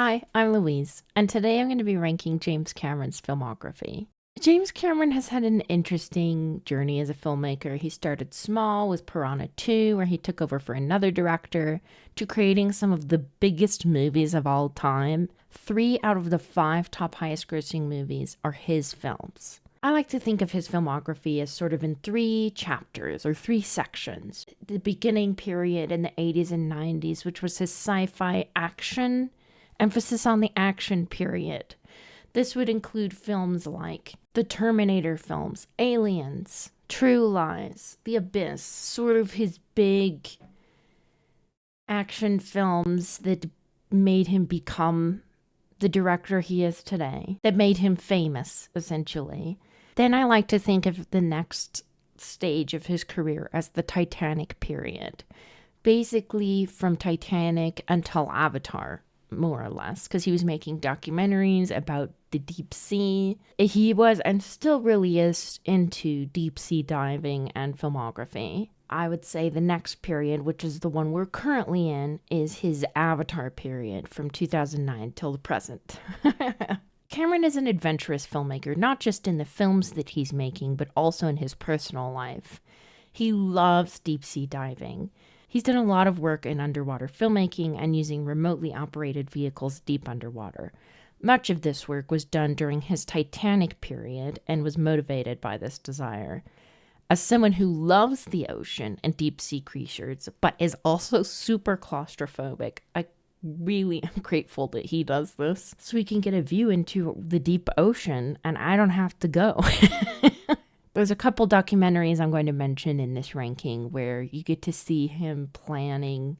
Hi, I'm Louise, and today I'm going to be ranking James Cameron's filmography. James Cameron has had an interesting journey as a filmmaker. He started small with Piranha II, where he took over for another director, to creating some of the biggest movies of all time. 3 out of the 5 top highest grossing movies are his films. I like to think of his filmography as sort of in 3 chapters or 3 sections. The beginning period in the 80s and 90s, which was his sci-fi action, emphasis on the action period. This would include films like the Terminator films, Aliens, True Lies, The Abyss, sort of his big action films that made him become the director he is today, that made him famous, essentially. Then I like to think of the next stage of his career as the Titanic period. Basically from Titanic until Avatar, more or less, because he was making documentaries about the deep sea. He was and still really is into deep sea diving and filmography. I would say the next period, which is the one we're currently in, is his Avatar period from 2009 till the present. Cameron is an adventurous filmmaker, not just in the films that he's making, but also in his personal life. He loves deep sea diving. He's done a lot of work in underwater filmmaking and using remotely operated vehicles deep underwater. Much of this work was done during his Titanic period and was motivated by this desire. As someone who loves the ocean and deep sea creatures, but is also super claustrophobic, I really am grateful that he does this so we can get a view into the deep ocean and I don't have to go. There's a couple documentaries I'm going to mention in this ranking where you get to see him planning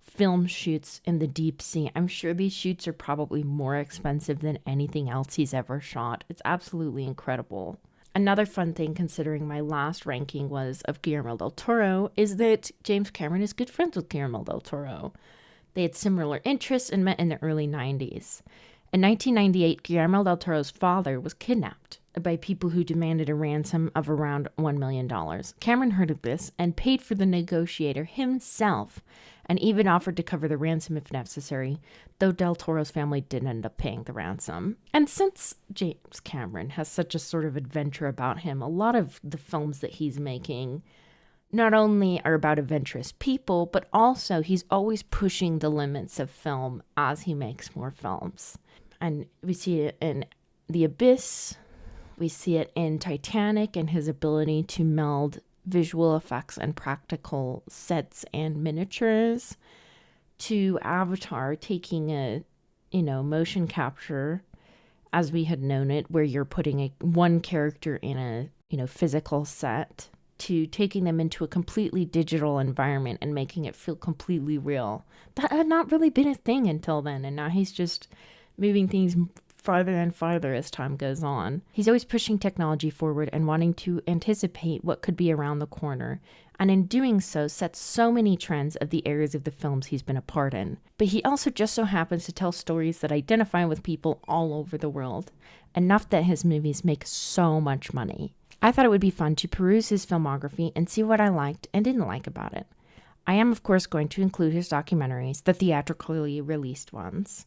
film shoots in the deep sea. I'm sure these shoots are probably more expensive than anything else he's ever shot. It's absolutely incredible. Another fun thing, considering my last ranking was of Guillermo del Toro, is that James Cameron is good friends with Guillermo del Toro. They had similar interests and met in the early 90s. In 1998, Guillermo del Toro's father was kidnapped by people who demanded a ransom of around $1 million. Cameron heard of this and paid for the negotiator himself and even offered to cover the ransom if necessary, though del Toro's family did end up paying the ransom. And since James Cameron has such a sort of adventure about him, a lot of the films that he's making not only are about adventurous people, but also he's always pushing the limits of film as he makes more films. And we see it in The Abyss, we see it in Titanic and his ability to meld visual effects and practical sets and miniatures, to Avatar taking a, motion capture as we had known it, where you're putting one character in a, physical set, to taking them into a completely digital environment and making it feel completely real. That had not really been a thing until then, and now he's just moving things farther and farther as time goes on. He's always pushing technology forward and wanting to anticipate what could be around the corner, and in doing so sets so many trends of the eras of the films he's been a part in. But he also just so happens to tell stories that identify with people all over the world, enough that his movies make so much money. I thought it would be fun to peruse his filmography and see what I liked and didn't like about it. I am, of course, going to include his documentaries, the theatrically released ones.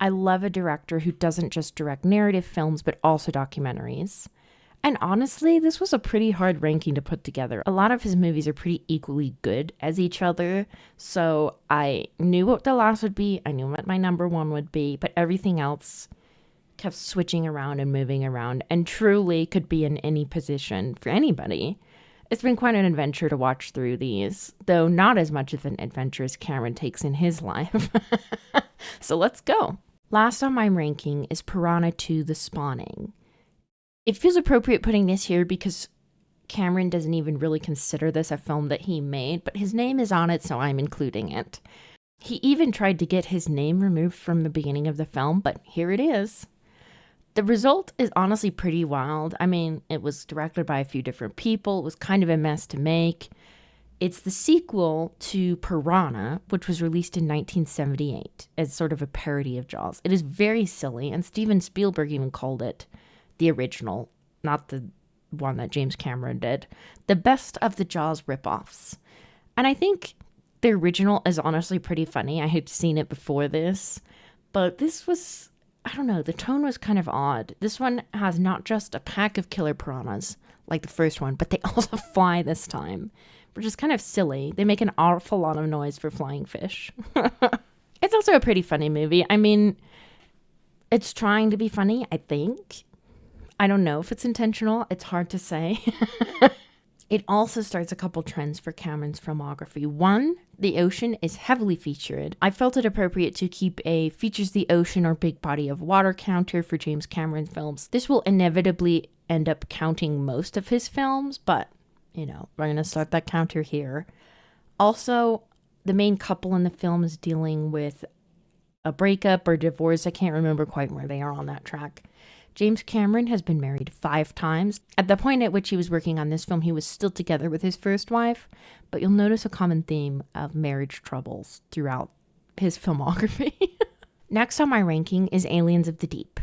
I love a director who doesn't just direct narrative films, but also documentaries. And honestly, this was a pretty hard ranking to put together. A lot of his movies are pretty equally good as each other, so I knew what the last would be, I knew what my number 1 would be, but everything else kept switching around and moving around, and truly could be in any position for anybody. It's been quite an adventure to watch through these, though not as much of an adventure as Cameron takes in his life. So let's go. Last on my ranking is Piranha II: The Spawning. It feels appropriate putting this here because Cameron doesn't even really consider this a film that he made, but his name is on it, so I'm including it. He even tried to get his name removed from the beginning of the film, but here it is. The result is honestly pretty wild. I mean, it was directed by a few different people. It was kind of a mess to make. It's the sequel to Piranha, which was released in 1978 as sort of a parody of Jaws. It is very silly, and Steven Spielberg even called it the original, not the one that James Cameron did, the best of the Jaws ripoffs. And I think the original is honestly pretty funny. I had seen it before this, But this was, I don't know, the tone was kind of odd. This one has not just a pack of killer piranhas like the first one, but they also fly this time, which is kind of silly. They make an awful lot of noise for flying fish. It's also a pretty funny movie. I mean, it's trying to be funny, I think. I don't know if it's intentional. It's hard to say. It also starts a couple trends for Cameron's filmography. One, the ocean is heavily featured. I felt it appropriate to keep a features the ocean or big body of water counter for James Cameron films. This will inevitably end up counting most of his films, but, we're going to start that counter here. Also, the main couple in the film is dealing with a breakup or divorce. I can't remember quite where they are on that track. James Cameron has been married 5 times. At the point at which he was working on this film, he was still together with his first wife, but you'll notice a common theme of marriage troubles throughout his filmography. Next on my ranking is Aliens of the Deep.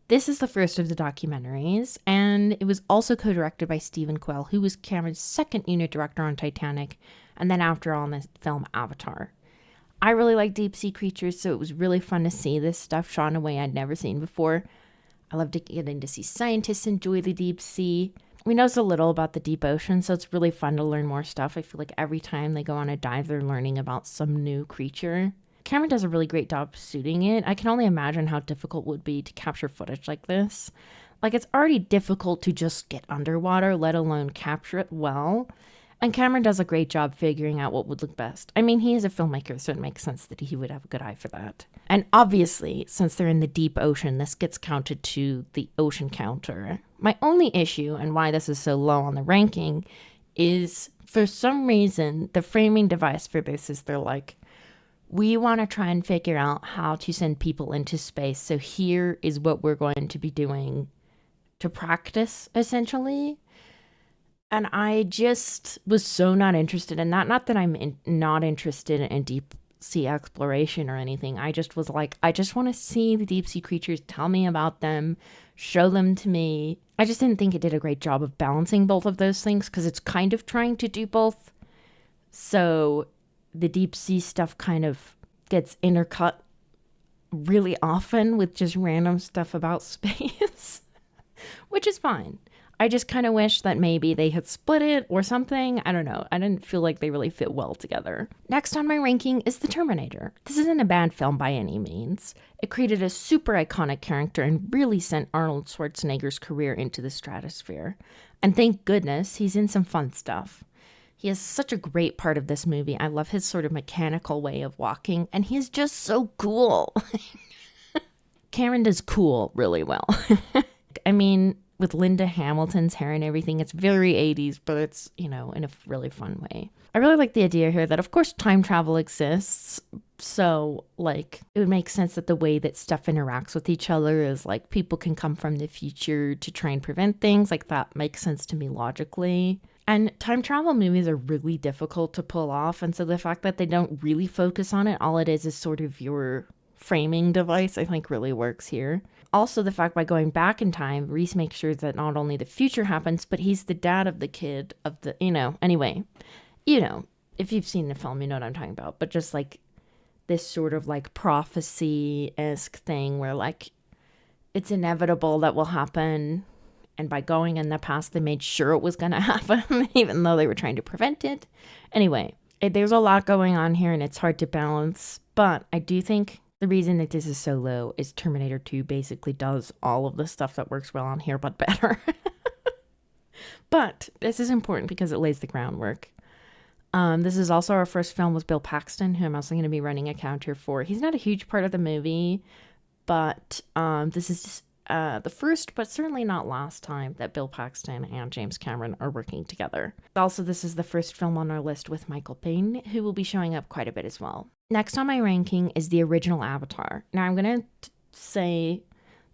This is the first of the documentaries, and it was also co-directed by Stephen Quell, who was Cameron's second unit director on Titanic, and then after all on the film Avatar. I really like deep sea creatures, so it was really fun to see this stuff shot in a way I'd never seen before. I love getting to see scientists enjoy the deep sea. We know so little about the deep ocean, so it's really fun to learn more stuff. I feel like every time they go on a dive, they're learning about some new creature. Cameron does a really great job shooting it. I can only imagine how difficult it would be to capture footage like this. Like, it's already difficult to just get underwater, let alone capture it well. And Cameron does a great job figuring out what would look best. I mean, he is a filmmaker, so it makes sense that he would have a good eye for that. And obviously, since they're in the deep ocean, this gets counted to the ocean counter. My only issue, and why this is so low on the ranking, is for some reason, the framing device for this is they're like, we want to try and figure out how to send people into space, so here is what we're going to be doing to practice, essentially. And I just was so not interested in that. Not that I'm not interested in deep sea exploration or anything. I just was like, I just want to see the deep sea creatures, tell me about them, show them to me. I just didn't think it did a great job of balancing both of those things, because it's kind of trying to do both. So the deep sea stuff kind of gets intercut really often with just random stuff about space, which is fine. I just kind of wish that maybe they had split it or something. I don't know. I didn't feel like they really fit well together. Next on my ranking is The Terminator. This isn't a bad film by any means. It created a super iconic character and really sent Arnold Schwarzenegger's career into the stratosphere. And thank goodness he's in some fun stuff. He is such a great part of this movie. I love his sort of mechanical way of walking, and he's just so cool. Cameron does cool really well. I mean, with Linda Hamilton's hair and everything, it's very 80s, but it's, in a really fun way. I really like the idea here that, of course, time travel exists. So, it would make sense that the way that stuff interacts with each other is, people can come from the future to try and prevent things. That makes sense to me logically. And time travel movies are really difficult to pull off. And so the fact that they don't really focus on it, all it is sort of your framing device, I think really works here. Also, the fact by going back in time, Reese makes sure that not only the future happens, but he's the dad of the kid of the, anyway, if you've seen the film, you know what I'm talking about. But just this sort of prophecy-esque thing where it's inevitable that will happen. And by going in the past, they made sure it was going to happen, even though they were trying to prevent it. Anyway, there's a lot going on here and it's hard to balance. But I do think the reason that this is so low is Terminator 2 basically does all of the stuff that works well on here, but better. But this is important because it lays the groundwork. This is also our first film with Bill Paxton, who I'm also going to be running a counter for. He's not a huge part of the movie, but this is the first, but certainly not last time that Bill Paxton and James Cameron are working together. Also, this is the first film on our list with Michael Biehn, who will be showing up quite a bit as well. Next on my ranking is the original Avatar. Now, I'm going to say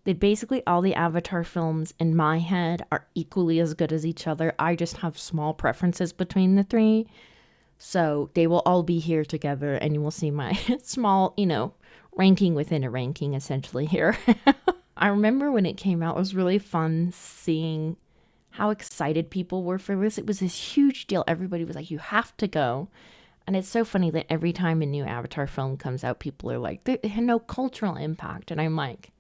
that basically all the Avatar films in my head are equally as good as each other. I just have small preferences between the three. So they will all be here together and you will see my small, ranking within a ranking essentially here. I remember when it came out, it was really fun seeing how excited people were for this. It was this huge deal. Everybody was like, you have to go. And it's so funny that every time a new Avatar film comes out, people are like, they had no cultural impact. And I'm like,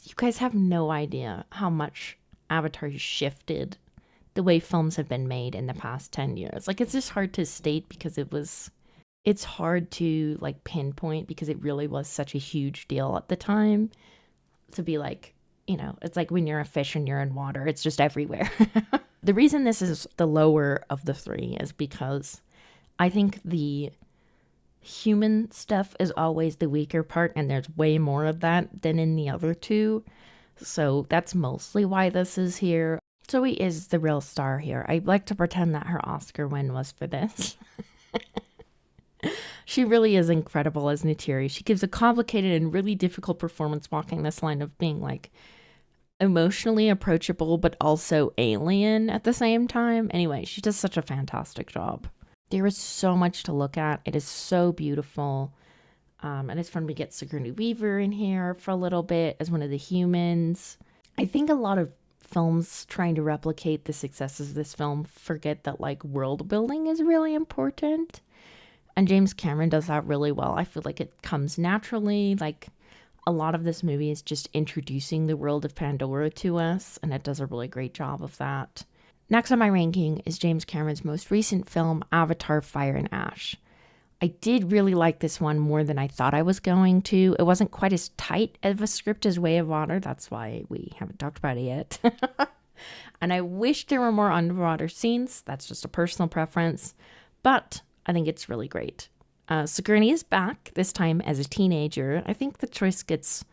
you guys have no idea how much Avatar shifted the way films have been made in the past 10 years. Like, it's just hard to state because it's hard to like pinpoint because it really was such a huge deal at the time to be like, it's like when you're a fish and you're in water, it's just everywhere. The reason this is the lower of the three is because I think the human stuff is always the weaker part, and there's way more of that than in the other two. So that's mostly why this is here. Zoe is the real star here. I like to pretend that her Oscar win was for this. She really is incredible as Neytiri. She gives a complicated and really difficult performance walking this line of being like emotionally approachable but also alien at the same time. Anyway, she does such a fantastic job. There is so much to look at. It is so beautiful. And it's fun to get Sigourney Weaver in here for a little bit as one of the humans. I think a lot of films trying to replicate the successes of this film forget that like world building is really important. And James Cameron does that really well. I feel like it comes naturally. Like a lot of this movie is just introducing the world of Pandora to us, and it does a really great job of that. Next on my ranking is James Cameron's most recent film, Avatar: Fire and Ash. I did really like this one more than I thought I was going to. It wasn't quite as tight of a script as Way of Water. That's why we haven't talked about it yet. And I wish there were more underwater scenes. That's just a personal preference. But I think it's really great. Sigourney is back, this time as a teenager. I think the choice gets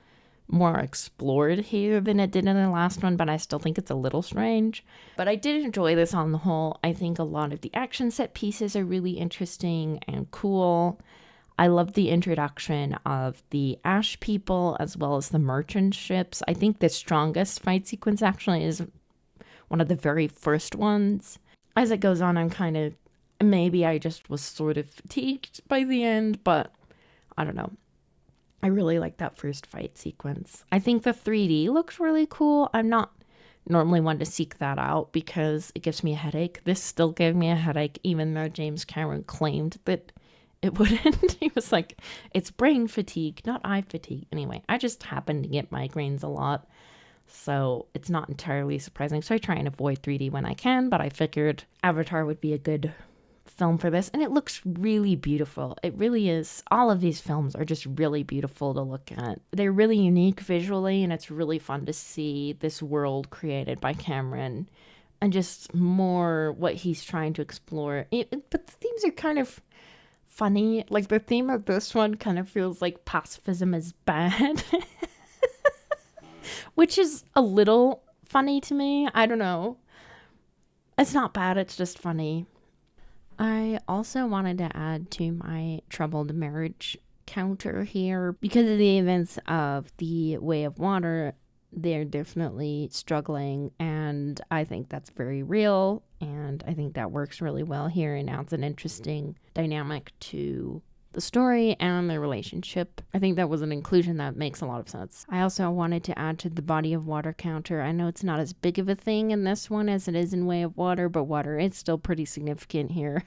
more explored here than it did in the last one, but I still think it's a little strange. But I did enjoy this on the whole. I think a lot of the action set pieces are really interesting and cool. I love the introduction of the Ash people as well as the merchant ships. I think the strongest fight sequence actually is one of the very first ones. As it goes on, I'm kind of, maybe I just was sort of fatigued by the end, but I don't know. I really like that first fight sequence. I think the 3D looks really cool. I'm not normally one to seek that out because it gives me a headache. This still gave me a headache, even though James Cameron claimed that it wouldn't. He was like, it's brain fatigue, not eye fatigue. Anyway, I just happen to get migraines a lot, so it's not entirely surprising. So I try and avoid 3D when I can, but I figured Avatar would be a good film for this, and it looks really beautiful. It really is. All of these films are just really beautiful to look at. They're really unique visually, and it's really fun to see this world created by Cameron and just more what he's trying to explore. But the themes are kind of funny. Like the theme of this one kind of feels like pacifism is bad, which is a little funny to me. I don't know. It's not bad, it's just funny. I also wanted to add to my troubled marriage counter here. Because of the events of the Way of Water, they're definitely struggling, and I think that's very real, and I think that works really well here and adds an interesting dynamic to the story and the relationship. I think that was an inclusion that makes a lot of sense. I also wanted to add to the body of water counter. I know it's not as big of a thing in this one as it is in Way of Water, but water is still pretty significant here.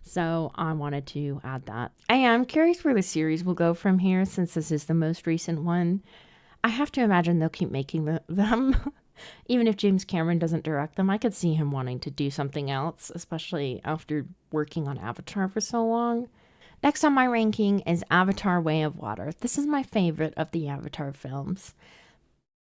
So I wanted to add that. I am curious where the series will go from here, since this is the most recent one. I have to imagine they'll keep making them. Even if James Cameron doesn't direct them, I could see him wanting to do something else, especially after working on Avatar for so long. Next on my ranking is Avatar: Way of Water. This is my favorite of the Avatar films.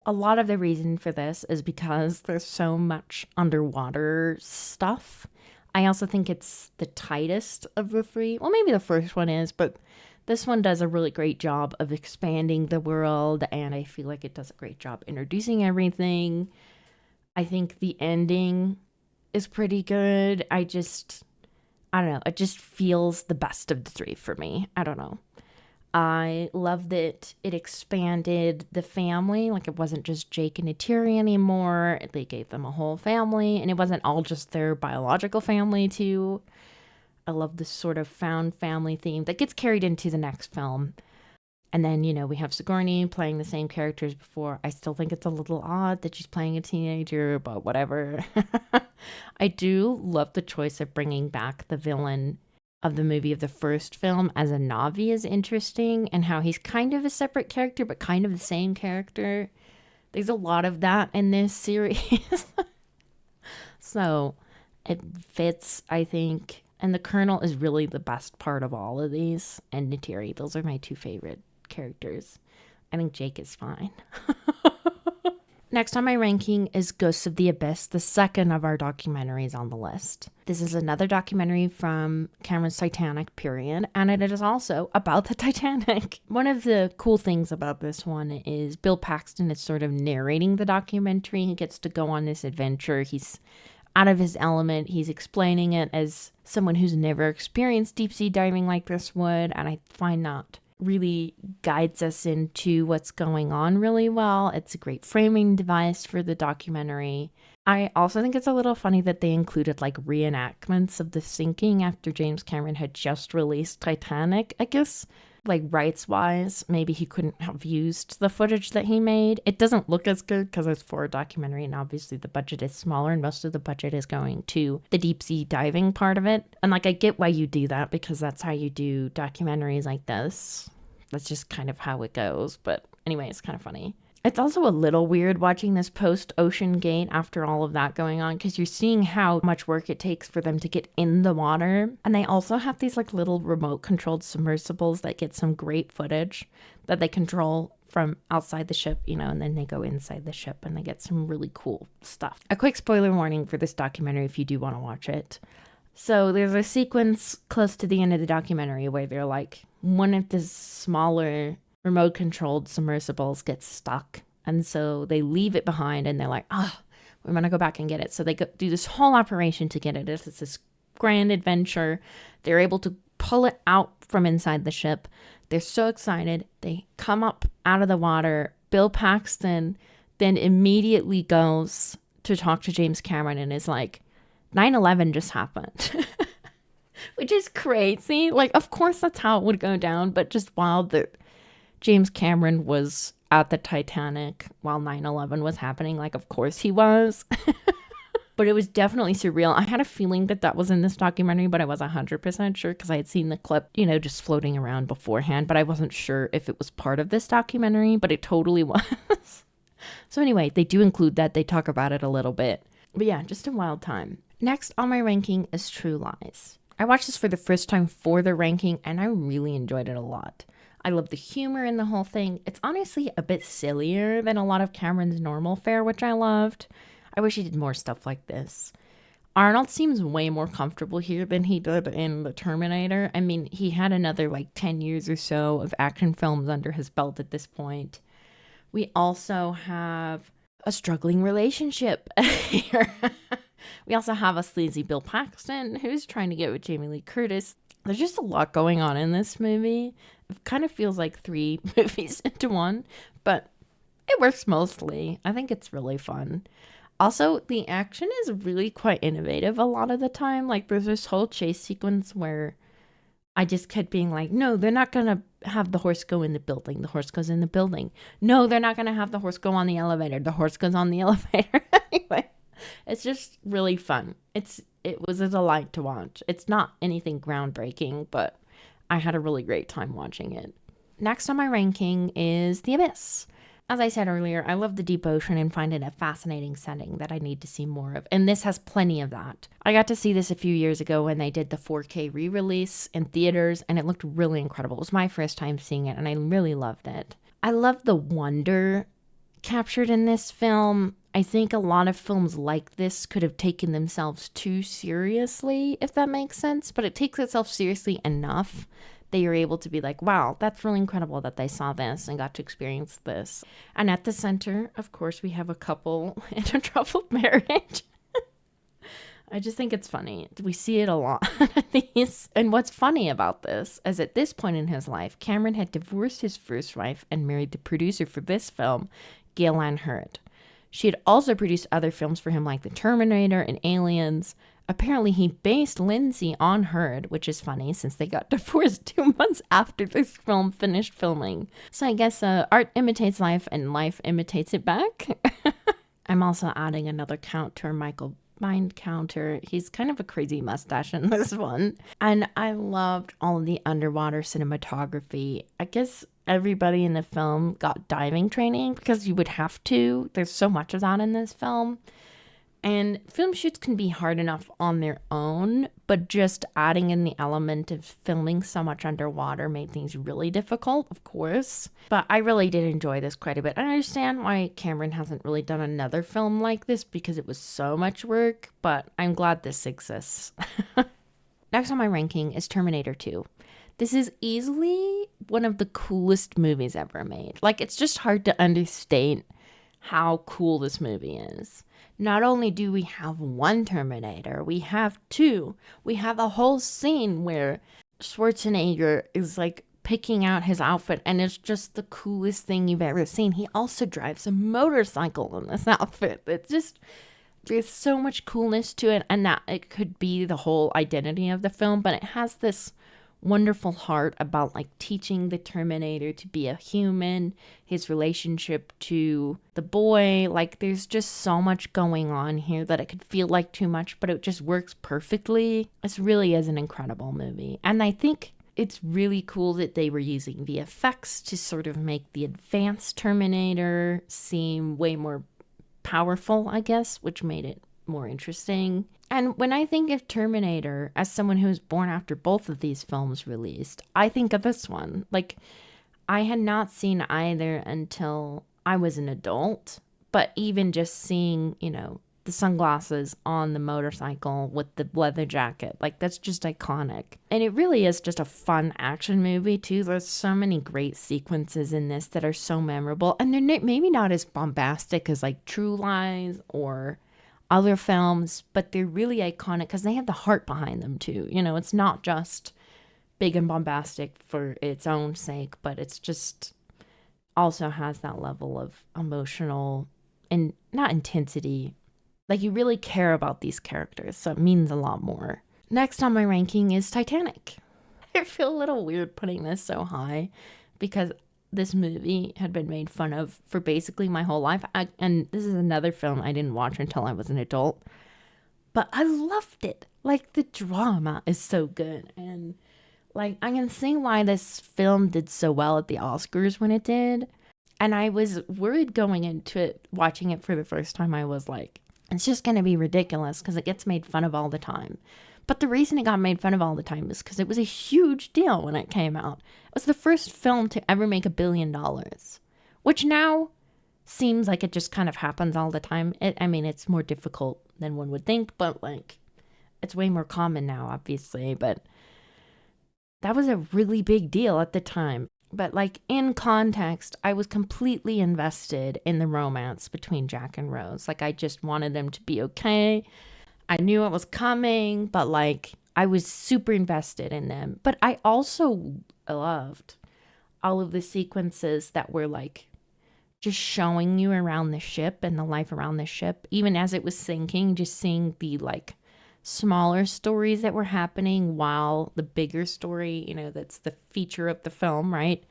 A lot of the reason for this is because there's so much underwater stuff. I also think it's the tightest of the three. Well, maybe the first one is, but this one does a really great job of expanding the world, and I feel like it does a great job introducing everything. I think the ending is pretty good. I don't know. It just feels the best of the three for me. I don't know. I love that it expanded the family. Like, it wasn't just Jake and Neytiri anymore. They gave them a whole family, and it wasn't all just their biological family too. I love this sort of found family theme that gets carried into the next film. And then, we have Sigourney playing the same characters before. I still think it's a little odd that she's playing a teenager, but whatever. I do love the choice of bringing back the villain of the movie of the first film as a Na'vi is interesting, and how he's kind of a separate character, but kind of the same character. There's a lot of that in this series. So it fits, I think. And the Colonel is really the best part of all of these. And Neytiri, those are my two favorite characters. I think Jake is fine. Next on my ranking is Ghosts of the Abyss, the second of our documentaries on the list. This is another documentary from Cameron's Titanic period, and it is also about the Titanic. One of the cool things about this one is Bill Paxton is sort of narrating the documentary. He gets to go on this adventure. He's out of his element. He's explaining it as someone who's never experienced deep sea diving like this would, and I find that really guides us into what's going on really well. It's a great framing device for the documentary. I also think it's a little funny that they included like reenactments of the sinking after James Cameron had just released Titanic. I guess like rights wise, maybe he couldn't have used the footage that he made. It doesn't look as good because it's for a documentary, and obviously the budget is smaller and most of the budget is going to the deep sea diving part of it. And like, I get why you do that because that's how you do documentaries like this. That's just kind of how it goes. But anyway, it's kind of funny. It's also a little weird watching this post-Ocean Gate after all of that going on, because you're seeing how much work it takes for them to get in the water. And they also have these like little remote-controlled submersibles that get some great footage that they control from outside the ship, you know, and then they go inside the ship and they get some really cool stuff. A quick spoiler warning for this documentary if you do want to watch it. So there's a sequence close to the end of the documentary where they're like, one of the smaller remote controlled submersibles gets stuck, and so they leave it behind and they're like, we're gonna go back and get it. So they do this whole operation to get it. It's this grand adventure. They're able to pull it out from inside the ship. They're so excited. They come up out of the water. Bill Paxton then immediately goes to talk to James Cameron and is like, 9/11 just happened. Which is crazy. Like, of course that's how it would go down, but just wild that James Cameron was at the Titanic while 9/11 was happening. Like, of course he was. But it was definitely surreal. I had a feeling that that was in this documentary, but I wasn't 100% sure because I had seen the clip, you know, just floating around beforehand. But I wasn't sure if it was part of this documentary, but it totally was. So anyway, they do include that. They talk about it a little bit. But yeah, just a wild time. Next on my ranking is True Lies. I watched this for the first time for the ranking, and I really enjoyed it a lot. I love the humor in the whole thing. It's honestly a bit sillier than a lot of Cameron's normal fare, which I loved. I wish he did more stuff like this. Arnold seems way more comfortable here than he did in The Terminator. I mean, he had another like 10 years or so of action films under his belt at this point. We also have a struggling relationship here. We also have a sleazy Bill Paxton who's trying to get with Jamie Lee Curtis. There's just a lot going on in this movie. It kind of feels like 3 movies into one, but it works mostly. I think it's really fun. Also, the action is really quite innovative a lot of the time. Like, there's this whole chase sequence where I just kept being like, no, they're not going to have the horse go in the building. The horse goes in the building. No, they're not going to have the horse go on the elevator. The horse goes on the elevator. Anyway, it's just really fun. It was a delight to watch. It's not anything groundbreaking, but I had a really great time watching it. Next on my ranking is The Abyss. As I said earlier, I love the deep ocean and find it a fascinating setting that I need to see more of. And this has plenty of that. I got to see this a few years ago when they did the 4K re-release in theaters, and it looked really incredible. It was my first time seeing it, and I really loved it. I love the wonder captured in this film. I think a lot of films like this could have taken themselves too seriously, if that makes sense. But it takes itself seriously enough that you're able to be like, wow, that's really incredible that they saw this and got to experience this. And at the center, of course, we have a couple in a troubled marriage. I just think it's funny. We see it a lot. And what's funny about this is at this point in his life, Cameron had divorced his first wife and married the producer for this film, Gail Ann Hurd. She had also produced other films for him like The Terminator and Aliens. Apparently, he based Lindsay on Hurd, which is funny since they got divorced 2 months after this film finished filming. So I guess art imitates life and life imitates it back. I'm also adding another count to our mind counter. He's kind of a crazy mustache in this one. And I loved all of the underwater cinematography. I guess everybody in the film got diving training because you would have to. There's so much of that in this film. And film shoots can be hard enough on their own, but just adding in the element of filming so much underwater made things really difficult, of course. But I really did enjoy this quite a bit. I understand why Cameron hasn't really done another film like this because it was so much work, but I'm glad this exists. Next on my ranking is Terminator 2. This is easily one of the coolest movies ever made. Like, it's just hard to understate how cool this movie is. Not only do we have one Terminator, we have two. We have a whole scene where Schwarzenegger is like picking out his outfit and it's just the coolest thing you've ever seen. He also drives a motorcycle in this outfit. It's just, there's so much coolness to it, and that it could be the whole identity of the film, but it has this wonderful heart about like teaching the Terminator to be a human, his relationship to the boy. Like, there's just so much going on here that it could feel like too much, but it just works perfectly. This really is an incredible movie, and I think it's really cool that they were using VFX to sort of make the advanced Terminator seem way more powerful, I guess, which made it more interesting. And when I think of Terminator as someone who was born after both of these films released, I think of this one. Like, I had not seen either until I was an adult, but even just seeing, you know, the sunglasses on the motorcycle with the leather jacket, like, that's just iconic. And it really is just a fun action movie too. There's so many great sequences in this that are so memorable, and they're maybe not as bombastic as like True Lies or other films, but they're really iconic because they have the heart behind them too. You know, it's not just big and bombastic for its own sake, but it's just also has that level of emotional and not intensity. Like, you really care about these characters, so it means a lot more. Next on my ranking is Titanic. I feel a little weird putting this so high because this movie had been made fun of for basically my whole life. And this is another film I didn't watch until I was an adult. But I loved it. Like, the drama is so good. And, like, I can see why this film did so well at the Oscars when it did. And I was worried going into it, watching it for the first time. I was like, it's just going to be ridiculous because it gets made fun of all the time. But the reason it got made fun of all the time is because it was a huge deal when it came out. It was the first film to ever make $1 billion, which now seems like it just kind of happens all the time. I mean, it's more difficult than one would think, but like, it's way more common now, obviously. But that was a really big deal at the time. But like, in context, I was completely invested in the romance between Jack and Rose. Like, I just wanted them to be okay. I knew it was coming, but like, I was super invested in them. But I also loved all of the sequences that were like just showing you around the ship and the life around the ship, even as it was sinking, just seeing the like smaller stories that were happening while the bigger story, you know, that's the feature of the film, right,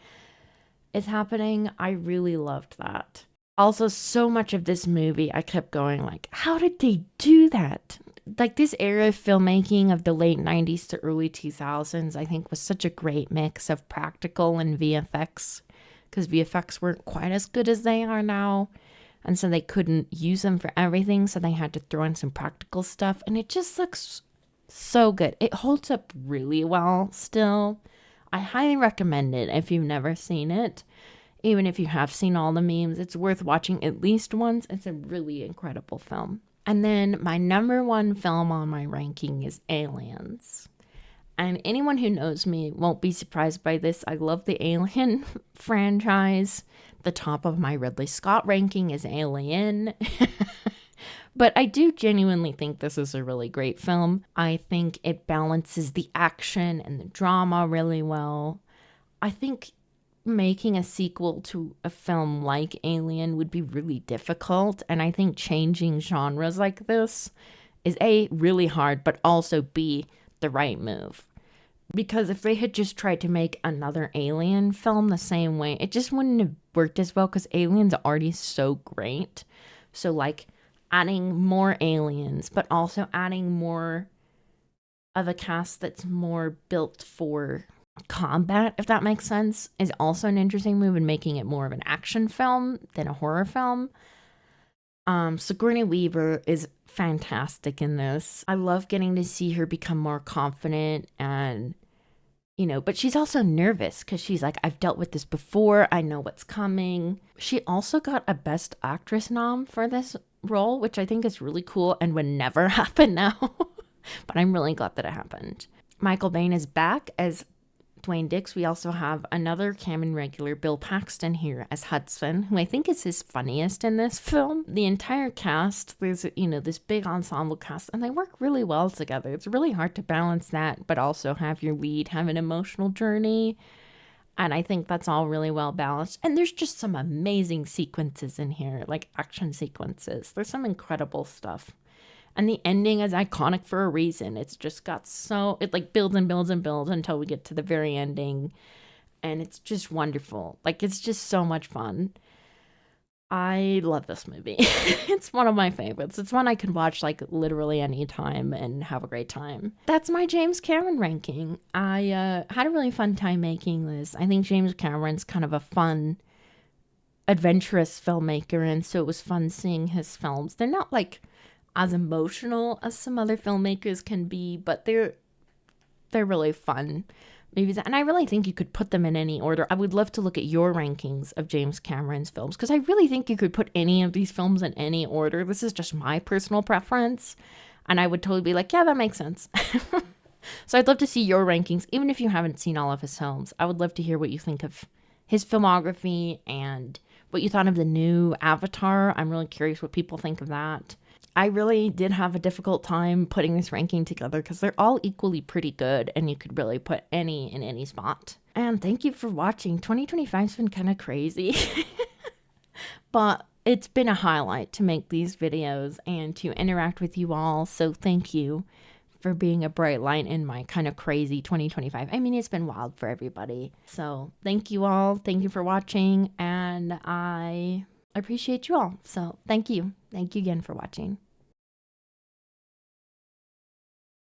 is happening. I really loved that. Also, so much of this movie, I kept going like, how did they do that? Like, this era of filmmaking of the late 90s to early 2000s, I think, was such a great mix of practical and VFX, because VFX weren't quite as good as they are now. And so they couldn't use them for everything, so they had to throw in some practical stuff. And it just looks so good. It holds up really well still. I highly recommend it if you've never seen it. Even if you have seen all the memes, it's worth watching at least once. It's a really incredible film. And then my number one film on my ranking is Aliens. And anyone who knows me won't be surprised by this. I love the Alien franchise. The top of my Ridley Scott ranking is Alien. But I do genuinely think this is a really great film. I think it balances the action and the drama really well. I think making a sequel to a film like Alien would be really difficult. And I think changing genres like this is A, really hard, but also B, the right move. Because if they had just tried to make another Alien film the same way, it just wouldn't have worked as well, because Alien's already so great. So like, adding more aliens, but also adding more of a cast that's more built for combat, if that makes sense, is also an interesting move, in making it more of an action film than a horror film. Sigourney Weaver is fantastic in this. I love getting to see her become more confident, and but she's also nervous because she's like, I've dealt with this before, I know what's coming. She also got a Best Actress nom for this role, which I think is really cool and would never happen now. But I'm really glad that it happened. Michael Biehn is back as Dwayne Dix. We also have another Cameron regular, Bill Paxton, here as Hudson, who I think is his funniest in this film. The entire cast, there's, this big ensemble cast, and they work really well together. It's really hard to balance that, but also have your lead have an emotional journey. And I think that's all really well balanced. And there's just some amazing sequences in here, like action sequences. There's some incredible stuff. And the ending is iconic for a reason. It's just got it like builds and builds and builds until we get to the very ending. And it's just wonderful. Like, it's just so much fun. I love this movie. It's one of my favorites. It's one I could watch like literally any time and have a great time. That's my James Cameron ranking. I had a really fun time making this. I think James Cameron's kind of a fun, adventurous filmmaker. And so it was fun seeing his films. They're not like as emotional as some other filmmakers can be, but they're really fun movies, and I really think you could put them in any order. I would love to look at your rankings of James Cameron's films, because I really think you could put any of these films in any order. This is just my personal preference, and I would totally be like, yeah, that makes sense. So I'd love to see your rankings, even if you haven't seen all of his films. I would love to hear what you think of his filmography and what you thought of the new Avatar. I'm really curious what people think of that. I really did have a difficult time putting this ranking together because they're all equally pretty good, and you could really put any in any spot. And thank you for watching. 2025's been kind of crazy, but it's been a highlight to make these videos and to interact with you all. So thank you for being a bright light in my kind of crazy 2025. I mean, it's been wild for everybody. So thank you all. Thank you for watching, and I appreciate you all. So thank you. Thank you again for watching.